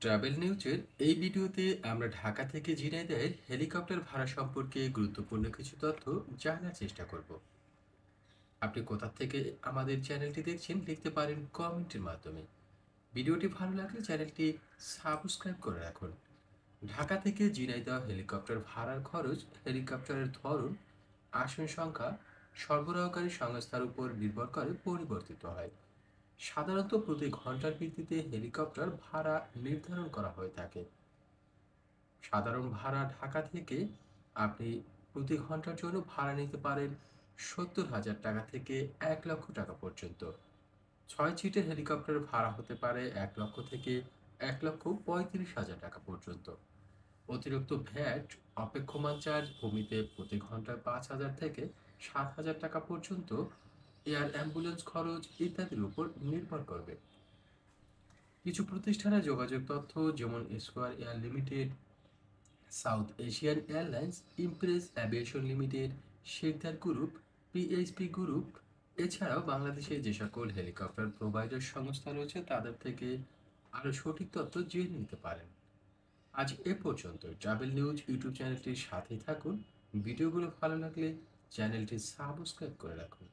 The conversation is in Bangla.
ট্রাভেল নিউজের এই ভিডিওতে আমরা ঢাকা থেকে ঝিনাইদহের হেলিকপ্টার ভাড়া সম্পর্কে গুরুত্বপূর্ণ কিছু তথ্য জানার চেষ্টা করব। আপনি কোথা থেকে আমাদের চ্যানেলটি দেখছেন লিখতে পারেন কমেন্টের মাধ্যমে। ভিডিওটি ভালো লাগলে চ্যানেলটি সাবস্ক্রাইব করে রাখুন। ঢাকা থেকে ঝিনাইদহ হেলিকপ্টার ভাড়ার খরচ হেলিকপ্টারের ধরন, আসন সংখ্যা, সরবরাহকারী সংস্থার উপর নির্ভর করে পরিবর্তিত হয়। সাধারণত প্রতি ঘন্টার ভিত্তিতে হেলিকপ্টার ভাড়া নির্ধারণ করা হয়ে থাকে। সাধারণ ভাড়া ঢাকা থেকে আপনি প্রতি ঘন্টার জন্য ভাড়া নিতে পারেন 70,000 টাকা থেকে 1 লক্ষ টাকা পর্যন্ত। 6 সিটের হেলিকপ্টার ভাড়া হতে পারে 1 লক্ষ থেকে 1,35,000 টাকা পর্যন্ত। অতিরিক্ত ভ্যাট, অপেক্ষমান চার্জ, ভূমিতে প্রতি ঘন্টায় 5,000 থেকে 7,000 টাকা পর্যন্ত, এয়ার অ্যাম্বুলেন্স খরচ ইত্যাদির উপর নির্ভর করবে। কিছু প্রতিষ্ঠানের যোগাযোগ তথ্য যেমন square air limited, south Asian airlines, impress aviation limited, Shikdar group, PHP group, এছাড়াও বাংলাদেশে যে সকল হেলিকপ্টার প্রোভাইডার সংস্থা রয়েছে তাদের থেকে আরও সঠিক তথ্য জেনে নিতে পারেন। আজ এ পর্যন্ত। ট্রাভেল নিউজ ইউটিউব চ্যানেলটির সাথেই থাকুন। ভিডিওগুলো ভালো লাগলে চ্যানেলটি সাবস্ক্রাইব করে রাখুন।